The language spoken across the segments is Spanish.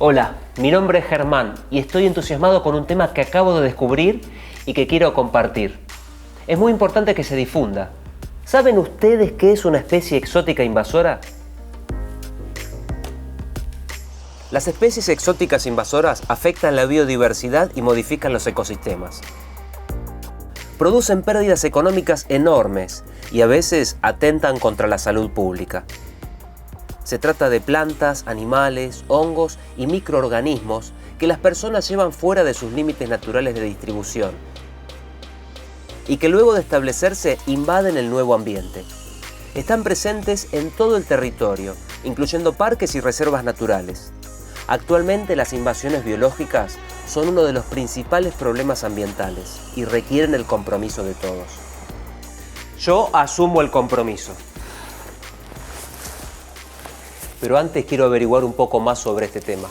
Hola, mi nombre es Germán y estoy entusiasmado con un tema que acabo de descubrir y que quiero compartir. Es muy importante que se difunda. ¿Saben ustedes qué es una especie exótica invasora? Las especies exóticas invasoras afectan la biodiversidad y modifican los ecosistemas. Producen pérdidas económicas enormes y a veces atentan contra la salud pública. Se trata de plantas, animales, hongos y microorganismos que las personas llevan fuera de sus límites naturales de distribución y que luego de establecerse invaden el nuevo ambiente. Están presentes en todo el territorio, incluyendo parques y reservas naturales. Actualmente las invasiones biológicas son uno de los principales problemas ambientales y requieren el compromiso de todos. Yo asumo el compromiso. Pero antes quiero averiguar un poco más sobre este tema.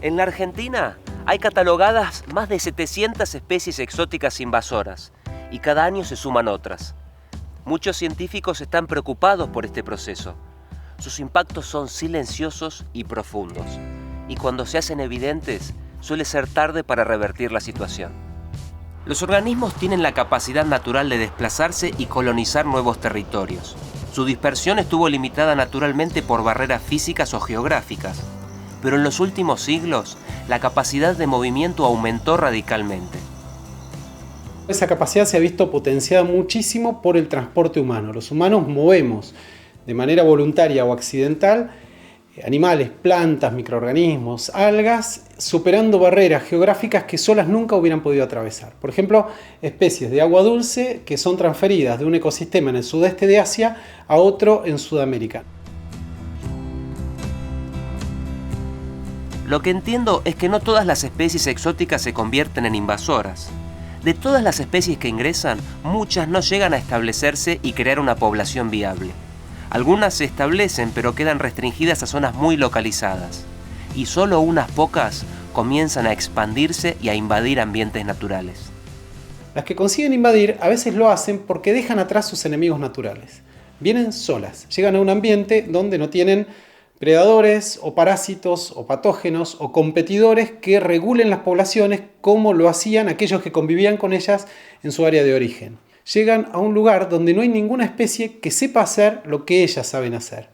En la Argentina hay catalogadas más de 700 especies exóticas invasoras y cada año se suman otras. Muchos científicos están preocupados por este proceso. Sus impactos son silenciosos y profundos, y cuando se hacen evidentes suele ser tarde para revertir la situación. Los organismos tienen la capacidad natural de desplazarse y colonizar nuevos territorios. Su dispersión estuvo limitada naturalmente por barreras físicas o geográficas, pero en los últimos siglos la capacidad de movimiento aumentó radicalmente. Esa capacidad se ha visto potenciada muchísimo por el transporte humano. Los humanos movemos de manera voluntaria o accidental animales, plantas, microorganismos, algas, superando barreras geográficas que solas nunca hubieran podido atravesar. Por ejemplo, especies de agua dulce que son transferidas de un ecosistema en el sudeste de Asia a otro en Sudamérica. Lo que entiendo es que no todas las especies exóticas se convierten en invasoras. De todas las especies que ingresan, muchas no llegan a establecerse y crear una población viable. Algunas se establecen pero quedan restringidas a zonas muy localizadas. Y solo unas pocas comienzan a expandirse y a invadir ambientes naturales. Las que consiguen invadir a veces lo hacen porque dejan atrás sus enemigos naturales. Vienen solas, llegan a un ambiente donde no tienen predadores o parásitos o patógenos o competidores que regulen las poblaciones como lo hacían aquellos que convivían con ellas en su área de origen. Llegan a un lugar donde no hay ninguna especie que sepa hacer lo que ellas saben hacer.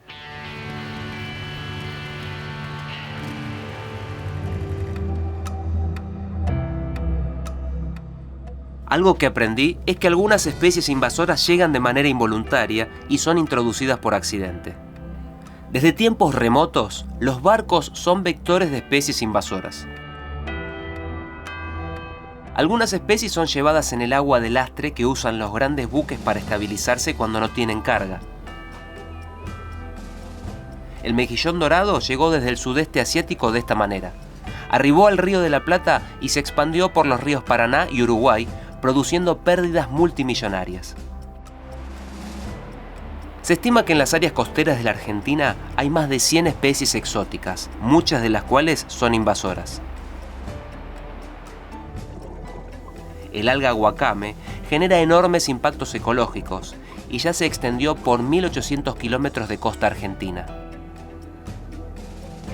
Algo que aprendí es que algunas especies invasoras llegan de manera involuntaria y son introducidas por accidente. Desde tiempos remotos, los barcos son vectores de especies invasoras. Algunas especies son llevadas en el agua de lastre que usan los grandes buques para estabilizarse cuando no tienen carga. El mejillón dorado llegó desde el sudeste asiático de esta manera. Arribó al Río de la Plata y se expandió por los ríos Paraná y Uruguay, produciendo pérdidas multimillonarias. Se estima que en las áreas costeras de la Argentina hay más de 100 especies exóticas, muchas de las cuales son invasoras. El alga guacame genera enormes impactos ecológicos y ya se extendió por 1.800 kilómetros de costa argentina.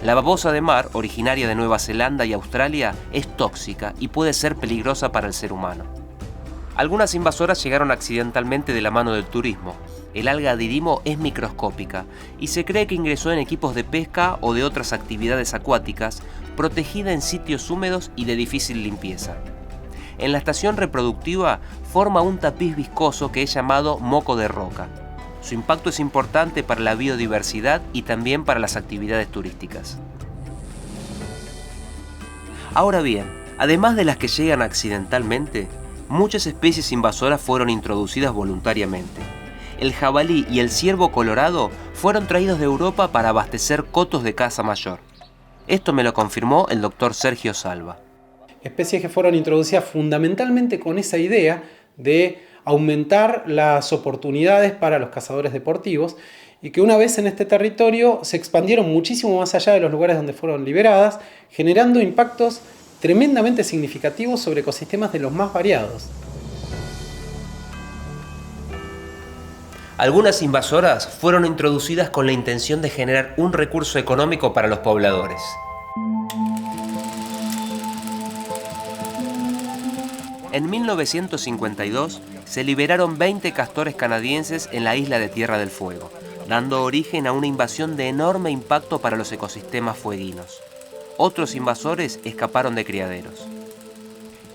La babosa de mar, originaria de Nueva Zelanda y Australia, es tóxica y puede ser peligrosa para el ser humano. Algunas invasoras llegaron accidentalmente de la mano del turismo. El alga dirimo es microscópica y se cree que ingresó en equipos de pesca o de otras actividades acuáticas, protegida en sitios húmedos y de difícil limpieza. En la estación reproductiva forma un tapiz viscoso que es llamado moco de roca. Su impacto es importante para la biodiversidad y también para las actividades turísticas. Ahora bien, además de las que llegan accidentalmente, muchas especies invasoras fueron introducidas voluntariamente. El jabalí y el ciervo colorado fueron traídos de Europa para abastecer cotos de caza mayor. Esto me lo confirmó el doctor Sergio Salva. Especies que fueron introducidas fundamentalmente con esa idea de aumentar las oportunidades para los cazadores deportivos y que una vez en este territorio se expandieron muchísimo más allá de los lugares donde fueron liberadas, generando impactos tremendamente significativos sobre ecosistemas de los más variados. Algunas invasoras fueron introducidas con la intención de generar un recurso económico para los pobladores. En 1952 se liberaron 20 castores canadienses en la isla de Tierra del Fuego, dando origen a una invasión de enorme impacto para los ecosistemas fueguinos. Otros invasores escaparon de criaderos.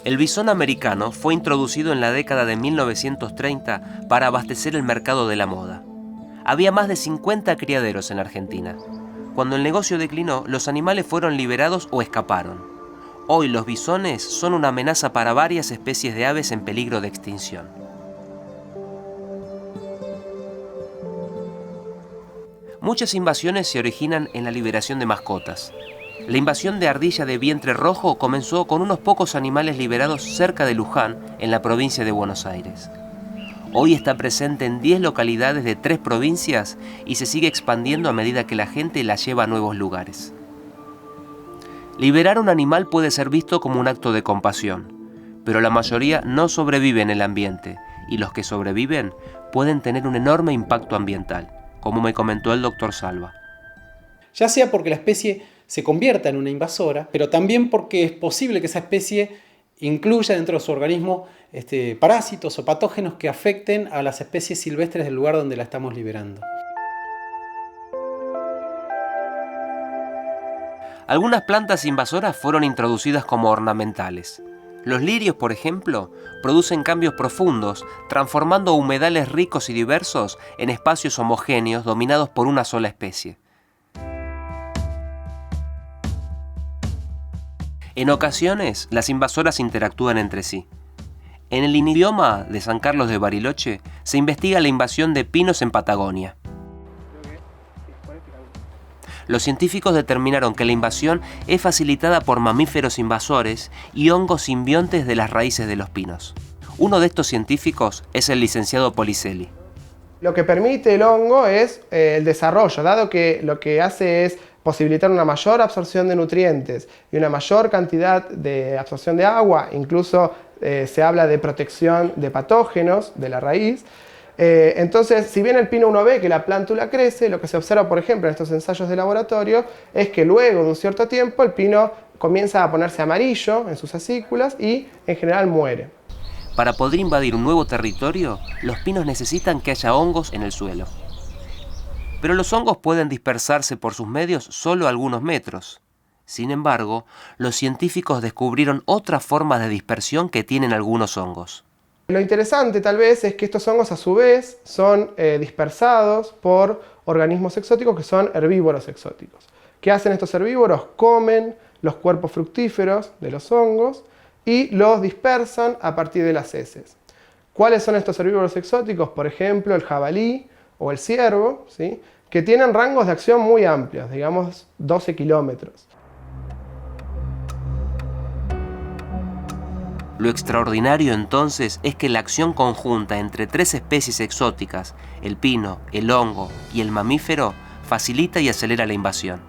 El bisón americano fue introducido en la década de 1930 para abastecer el mercado de la moda. Había más de 50 criaderos en la Argentina. Cuando el negocio declinó, los animales fueron liberados o escaparon. Hoy los bisones son una amenaza para varias especies de aves en peligro de extinción. Muchas invasiones se originan en la liberación de mascotas. La invasión de ardilla de vientre rojo comenzó con unos pocos animales liberados cerca de Luján, en la provincia de Buenos Aires. Hoy está presente en 10 localidades de 3 provincias y se sigue expandiendo a medida que la gente la lleva a nuevos lugares. Liberar un animal puede ser visto como un acto de compasión, pero la mayoría no sobrevive en el ambiente y los que sobreviven pueden tener un enorme impacto ambiental, como me comentó el doctor Salva. Ya sea porque la especie se convierta en una invasora, pero también porque es posible que esa especie incluya dentro de su organismo parásitos o patógenos que afecten a las especies silvestres del lugar donde la estamos liberando. Algunas plantas invasoras fueron introducidas como ornamentales. Los lirios, por ejemplo, producen cambios profundos, transformando humedales ricos y diversos en espacios homogéneos dominados por una sola especie. En ocasiones, las invasoras interactúan entre sí. En el idioma de San Carlos de Bariloche se investiga la invasión de pinos en Patagonia. Los científicos determinaron que la invasión es facilitada por mamíferos invasores y hongos simbiontes de las raíces de los pinos. Uno de estos científicos es el licenciado Policelli. Lo que permite el hongo es el desarrollo, dado que lo que hace es posibilitar una mayor absorción de nutrientes y una mayor cantidad de absorción de agua, incluso se habla de protección de patógenos de la raíz. Entonces, si bien el pino uno ve que la plántula crece, lo que se observa, por ejemplo, en estos ensayos de laboratorio, es que luego de un cierto tiempo el pino comienza a ponerse amarillo en sus acículas y en general muere. Para poder invadir un nuevo territorio, los pinos necesitan que haya hongos en el suelo. Pero los hongos pueden dispersarse por sus medios solo a algunos metros. Sin embargo, los científicos descubrieron otras formas de dispersión que tienen algunos hongos. Lo interesante tal vez es que estos hongos a su vez son dispersados por organismos exóticos que son herbívoros exóticos. ¿Qué hacen estos herbívoros? Comen los cuerpos fructíferos de los hongos y los dispersan a partir de las heces. ¿Cuáles son estos herbívoros exóticos? Por ejemplo, el jabalí o el ciervo, ¿sí? Que tienen rangos de acción muy amplios, digamos 12 kilómetros. Lo extraordinario entonces es que la acción conjunta entre 3 especies exóticas, el pino, el hongo y el mamífero, facilita y acelera la invasión.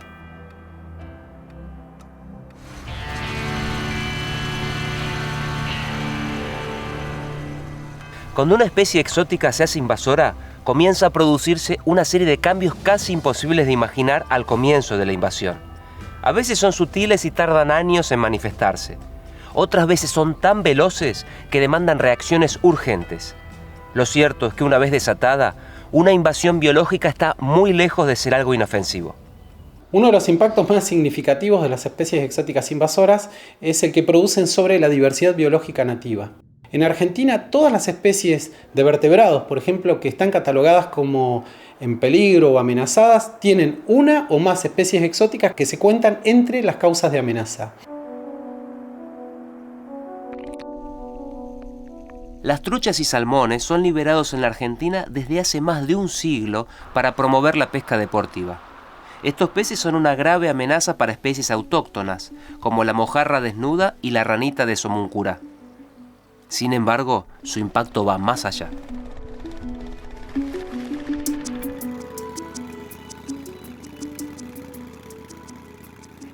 Cuando una especie exótica se hace invasora, comienza a producirse una serie de cambios casi imposibles de imaginar al comienzo de la invasión. A veces son sutiles y tardan años en manifestarse. Otras veces son tan veloces que demandan reacciones urgentes. Lo cierto es que una vez desatada, una invasión biológica está muy lejos de ser algo inofensivo. Uno de los impactos más significativos de las especies exóticas invasoras es el que producen sobre la diversidad biológica nativa. En Argentina, todas las especies de vertebrados, por ejemplo, que están catalogadas como en peligro o amenazadas, tienen una o más especies exóticas que se cuentan entre las causas de amenaza. Las truchas y salmones son liberados en la Argentina desde hace más de un siglo para promover la pesca deportiva. Estos peces son una grave amenaza para especies autóctonas, como la mojarra desnuda y la ranita de Somuncurá. Sin embargo, su impacto va más allá.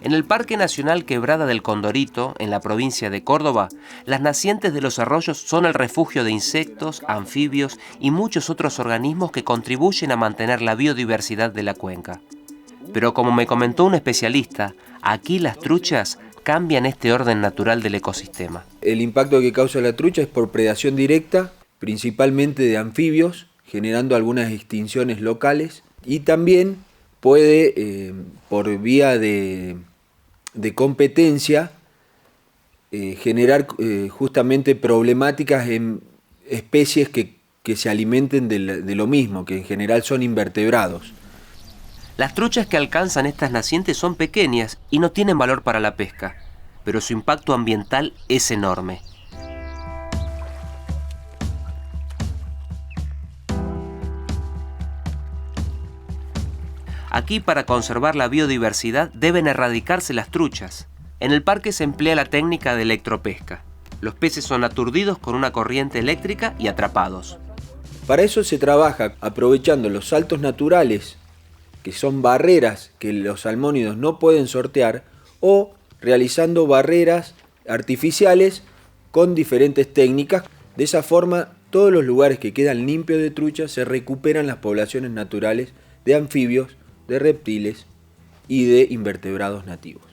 En el Parque Nacional Quebrada del Condorito, en la provincia de Córdoba, las nacientes de los arroyos son el refugio de insectos, anfibios y muchos otros organismos que contribuyen a mantener la biodiversidad de la cuenca. Pero como me comentó un especialista, aquí las truchas cambian este orden natural del ecosistema. El impacto que causa la trucha es por predación directa, principalmente de anfibios, generando algunas extinciones locales, y también puede, por vía de competencia, generar justamente problemáticas en especies que se alimenten de lo mismo, que en general son invertebrados. Las truchas que alcanzan estas nacientes son pequeñas y no tienen valor para la pesca, pero su impacto ambiental es enorme. Aquí, para conservar la biodiversidad, deben erradicarse las truchas. En el parque se emplea la técnica de electropesca. Los peces son aturdidos con una corriente eléctrica y atrapados. Para eso se trabaja aprovechando los saltos naturales, que son barreras que los salmónidos no pueden sortear, o realizando barreras artificiales con diferentes técnicas. De esa forma, todos los lugares que quedan limpios de truchas se recuperan las poblaciones naturales de anfibios, de reptiles y de invertebrados nativos.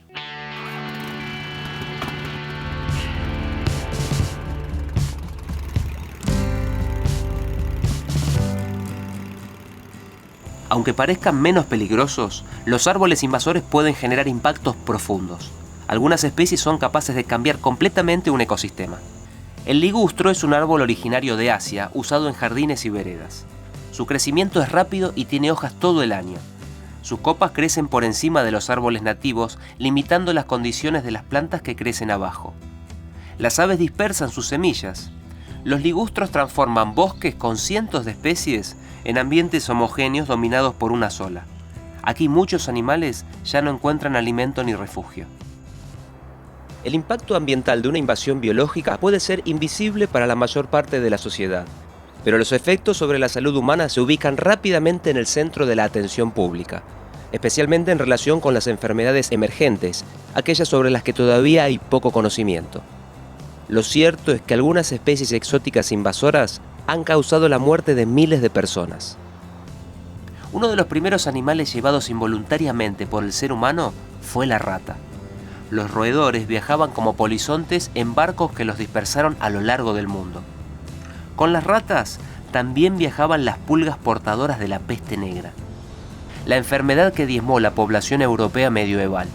Aunque parezcan menos peligrosos, los árboles invasores pueden generar impactos profundos. Algunas especies son capaces de cambiar completamente un ecosistema. El ligustro es un árbol originario de Asia, usado en jardines y veredas. Su crecimiento es rápido y tiene hojas todo el año. Sus copas crecen por encima de los árboles nativos, limitando las condiciones de las plantas que crecen abajo. Las aves dispersan sus semillas. Los ligustros transforman bosques con cientos de especies en ambientes homogéneos dominados por una sola. Aquí muchos animales ya no encuentran alimento ni refugio. El impacto ambiental de una invasión biológica puede ser invisible para la mayor parte de la sociedad, pero los efectos sobre la salud humana se ubican rápidamente en el centro de la atención pública, especialmente en relación con las enfermedades emergentes, aquellas sobre las que todavía hay poco conocimiento. Lo cierto es que algunas especies exóticas invasoras han causado la muerte de miles de personas. Uno de los primeros animales llevados involuntariamente por el ser humano fue la rata. Los roedores viajaban como polizontes en barcos que los dispersaron a lo largo del mundo. Con las ratas también viajaban las pulgas portadoras de la peste negra, la enfermedad que diezmó la población europea medieval.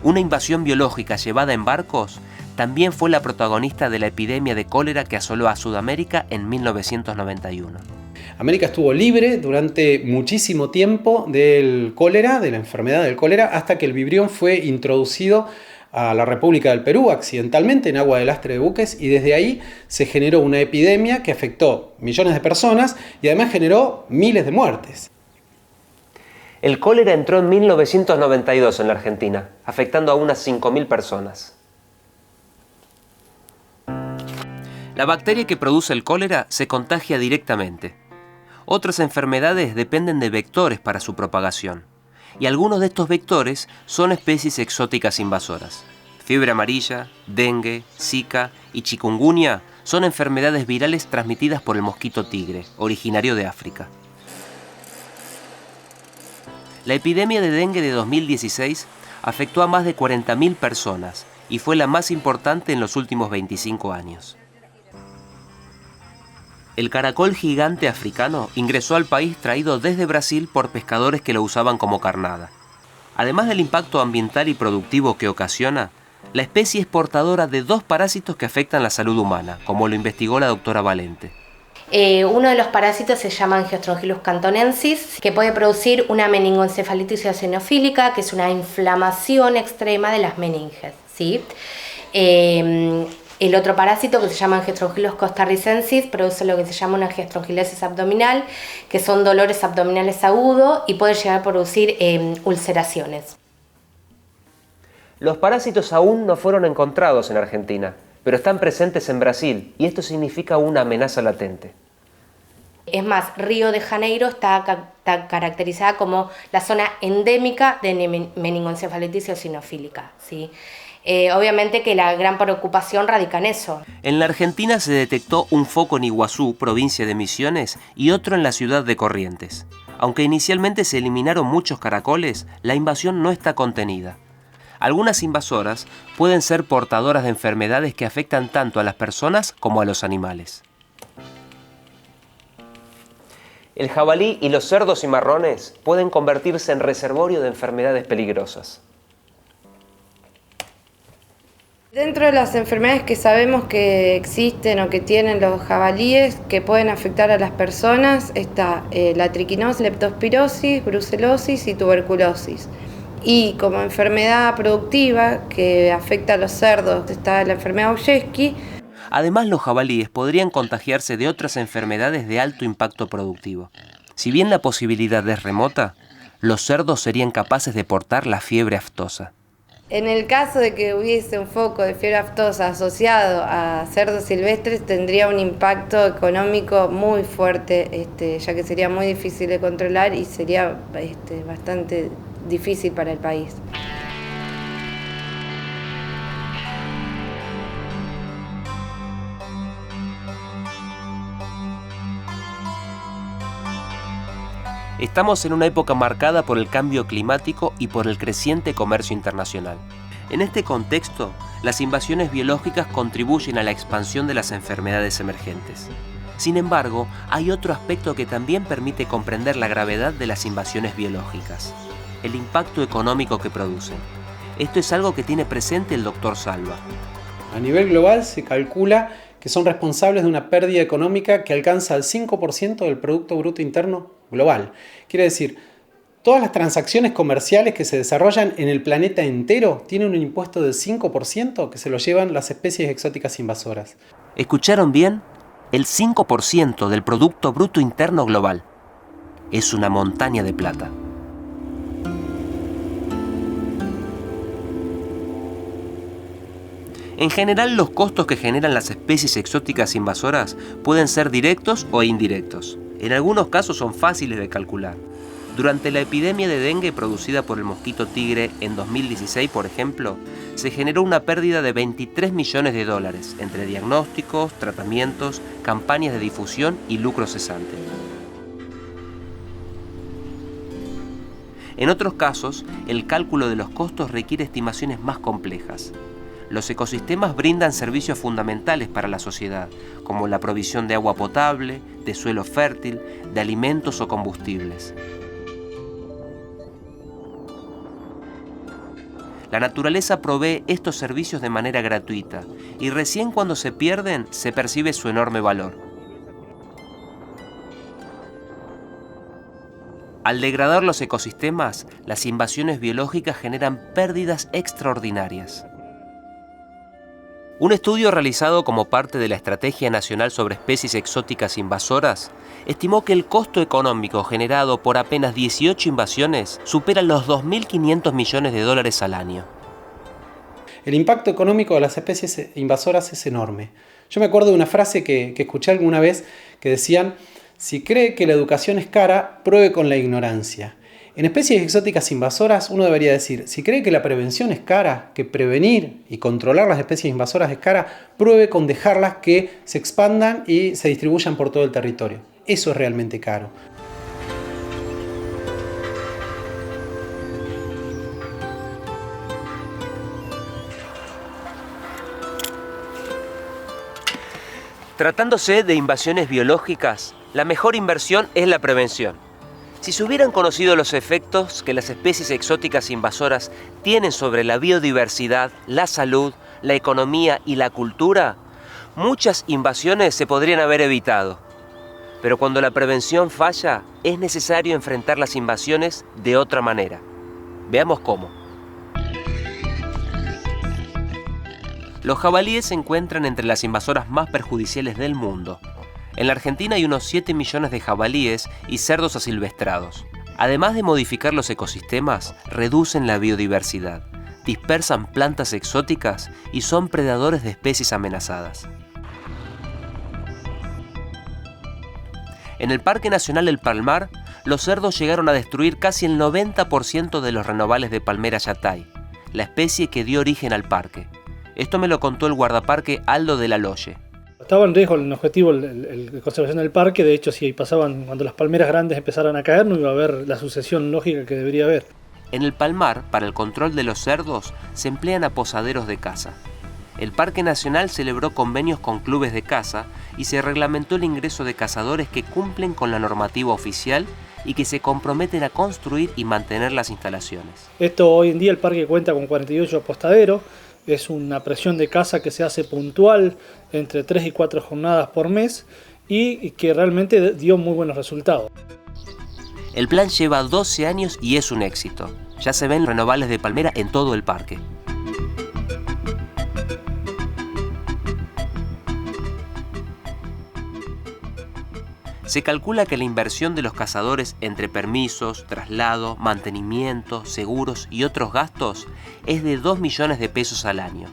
Una invasión biológica llevada en barcos también fue la protagonista de la epidemia de cólera que asoló a Sudamérica en 1991. América estuvo libre durante muchísimo tiempo del cólera, de la enfermedad del cólera, hasta que el vibrión fue introducido a la República del Perú accidentalmente en agua de lastre de buques, y desde ahí se generó una epidemia que afectó millones de personas y además generó miles de muertes. El cólera entró en 1992 en la Argentina, afectando a unas 5.000 personas. La bacteria que produce el cólera se contagia directamente. Otras enfermedades dependen de vectores para su propagación, y algunos de estos vectores son especies exóticas invasoras. Fiebre amarilla, dengue, zika y chikungunya son enfermedades virales transmitidas por el mosquito tigre, originario de África. La epidemia de dengue de 2016 afectó a más de 40.000 personas y fue la más importante en los últimos 25 años. El caracol gigante africano ingresó al país traído desde Brasil por pescadores que lo usaban como carnada. Además del impacto ambiental y productivo que ocasiona, la especie es portadora de 2 parásitos que afectan la salud humana, como lo investigó la doctora Valente. Uno de los parásitos se llama Angiostrongyllus cantonensis, que puede producir una meningoencefalitis eosinofílica, que es una inflamación extrema de las meninges, ¿sí? El otro parásito, que se llama Angiostrongylos costarricensis, produce lo que se llama una angiostrongilosis abdominal, que son dolores abdominales agudos y puede llegar a producir ulceraciones. Los parásitos aún no fueron encontrados en Argentina, pero están presentes en Brasil y esto significa una amenaza latente. Es más, Río de Janeiro está caracterizada como la zona endémica de meningoencefalitis eosinofílica, ¿sí? Obviamente que la gran preocupación radica en eso. En la Argentina se detectó un foco en Iguazú, provincia de Misiones, y otro en la ciudad de Corrientes. Aunque inicialmente se eliminaron muchos caracoles, la invasión no está contenida. Algunas invasoras pueden ser portadoras de enfermedades que afectan tanto a las personas como a los animales. El jabalí y los cerdos cimarrones pueden convertirse en reservorio de enfermedades peligrosas. Dentro de las enfermedades que sabemos que existen o que tienen los jabalíes que pueden afectar a las personas está la triquinosis, leptospirosis, brucelosis y tuberculosis. Y como enfermedad productiva que afecta a los cerdos está la enfermedad Ollesky. Además, los jabalíes podrían contagiarse de otras enfermedades de alto impacto productivo. Si bien la posibilidad es remota, los cerdos serían capaces de portar la fiebre aftosa. En el caso de que hubiese un foco de fiebre aftosa asociado a cerdos silvestres, tendría un impacto económico muy fuerte, ya que sería muy difícil de controlar y sería bastante difícil para el país. Estamos en una época marcada por el cambio climático y por el creciente comercio internacional. En este contexto, las invasiones biológicas contribuyen a la expansión de las enfermedades emergentes. Sin embargo, hay otro aspecto que también permite comprender la gravedad de las invasiones biológicas: el impacto económico que producen. Esto es algo que tiene presente el Dr. Salva. A nivel global se calcula que son responsables de una pérdida económica que alcanza el 5% del Producto Bruto Interno global. Quiere decir, todas las transacciones comerciales que se desarrollan en el planeta entero tienen un impuesto del 5% que se lo llevan las especies exóticas invasoras. ¿Escucharon bien? El 5% del Producto Bruto Interno global. Es una montaña de plata. En general, los costos que generan las especies exóticas invasoras pueden ser directos o indirectos. En algunos casos son fáciles de calcular. Durante la epidemia de dengue producida por el mosquito tigre en 2016, por ejemplo, se generó una pérdida de $23 millones entre diagnósticos, tratamientos, campañas de difusión y lucro cesante. En otros casos, el cálculo de los costos requiere estimaciones más complejas. Los ecosistemas brindan servicios fundamentales para la sociedad, como la provisión de agua potable, de suelo fértil, de alimentos o combustibles. La naturaleza provee estos servicios de manera gratuita y recién cuando se pierden se percibe su enorme valor. Al degradar los ecosistemas, las invasiones biológicas generan pérdidas extraordinarias. Un estudio realizado como parte de la Estrategia Nacional sobre Especies Exóticas Invasoras estimó que el costo económico generado por apenas 18 invasiones supera los $2.500 millones al año. El impacto económico de las especies invasoras es enorme. Yo me acuerdo de una frase que escuché alguna vez que decían: si cree que la educación es cara, pruebe con la ignorancia. En especies exóticas invasoras uno debería decir, si cree que la prevención es cara, que prevenir y controlar las especies invasoras es cara, pruebe con dejarlas que se expandan y se distribuyan por todo el territorio. Eso es realmente caro. Tratándose de invasiones biológicas, la mejor inversión es la prevención. Si se hubieran conocido los efectos que las especies exóticas invasoras tienen sobre la biodiversidad, la salud, la economía y la cultura, muchas invasiones se podrían haber evitado. Pero cuando la prevención falla, es necesario enfrentar las invasiones de otra manera. Veamos cómo. Los jabalíes se encuentran entre las invasoras más perjudiciales del mundo. En la Argentina hay unos 7 millones de jabalíes y cerdos asilvestrados. Además de modificar los ecosistemas, reducen la biodiversidad, dispersan plantas exóticas y son predadores de especies amenazadas. En el Parque Nacional del Palmar, los cerdos llegaron a destruir casi el 90% de los renovales de Palmera yatay, la especie que dio origen al parque. Esto me lo contó el guardaparque Aldo de la Loye. Estaba en riesgo el objetivo de conservación del parque. De hecho, si pasaban, cuando las palmeras grandes empezaran a caer, no iba a haber la sucesión lógica que debería haber. En el Palmar, para el control de los cerdos, se emplean aposaderos de caza. El Parque Nacional celebró convenios con clubes de caza y se reglamentó el ingreso de cazadores que cumplen con la normativa oficial y que se comprometen a construir y mantener las instalaciones. Esto hoy en día el parque cuenta con 48 apostaderos. Es una presión de caza que se hace puntual entre 3 y 4 jornadas por mes y que realmente dio muy buenos resultados. El plan lleva 12 años y es un éxito. Ya se ven renovales de palmera en todo el parque. Se calcula que la inversión de los cazadores entre permisos, traslado, mantenimiento, seguros y otros gastos es de 2 millones de pesos al año.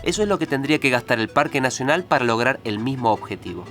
Eso es lo que tendría que gastar el Parque Nacional para lograr el mismo objetivo.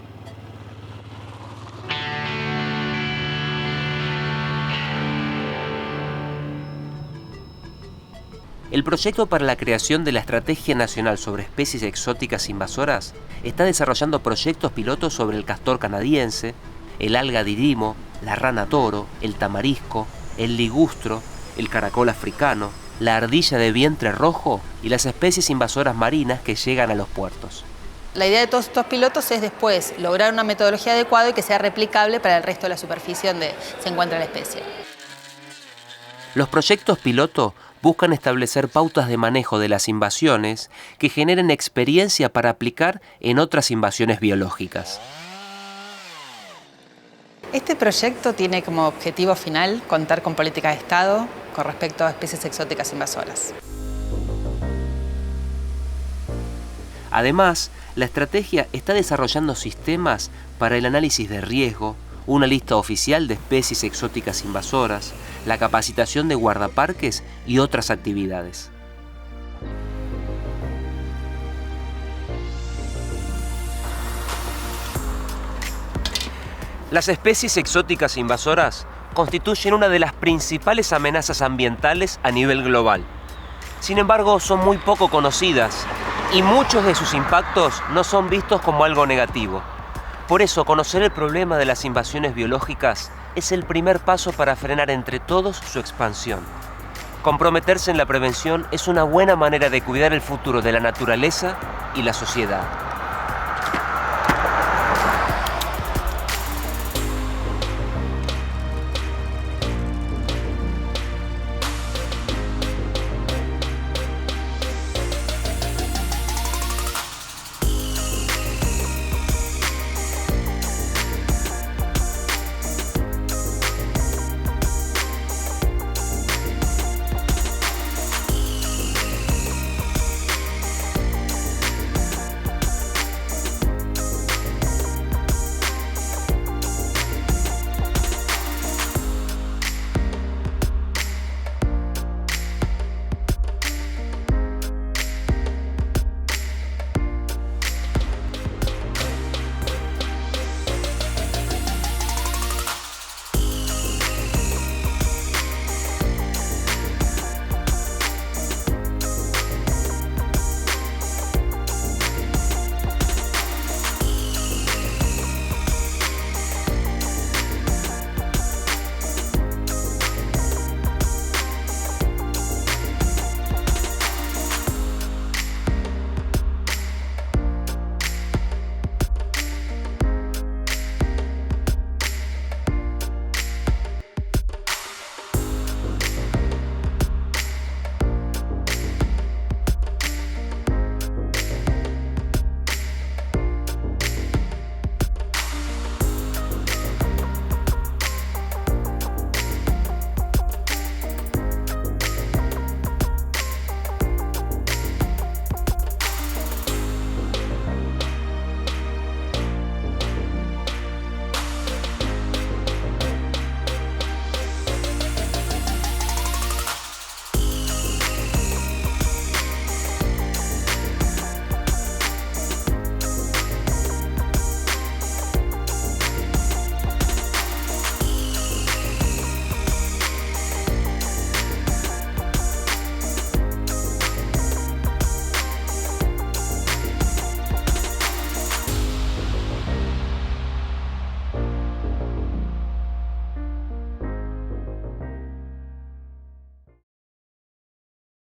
El proyecto para la creación de la Estrategia Nacional sobre Especies Exóticas Invasoras está desarrollando proyectos pilotos sobre el castor canadiense, el alga dirimo, la rana toro, el tamarisco, el ligustro, el caracol africano, la ardilla de vientre rojo y las especies invasoras marinas que llegan a los puertos. La idea de todos estos pilotos es después lograr una metodología adecuada y que sea replicable para el resto de la superficie donde se encuentra la especie. Los proyectos piloto buscan establecer pautas de manejo de las invasiones que generen experiencia para aplicar en otras invasiones biológicas. Este proyecto tiene como objetivo final contar con políticas de Estado con respecto a especies exóticas invasoras. Además, la estrategia está desarrollando sistemas para el análisis de riesgo, una lista oficial de especies exóticas invasoras, la capacitación de guardaparques y otras actividades. Las especies exóticas invasoras constituyen una de las principales amenazas ambientales a nivel global. Sin embargo, son muy poco conocidas y muchos de sus impactos no son vistos como algo negativo. Por eso, conocer el problema de las invasiones biológicas es el primer paso para frenar entre todos su expansión. Comprometerse en la prevención es una buena manera de cuidar el futuro de la naturaleza y la sociedad.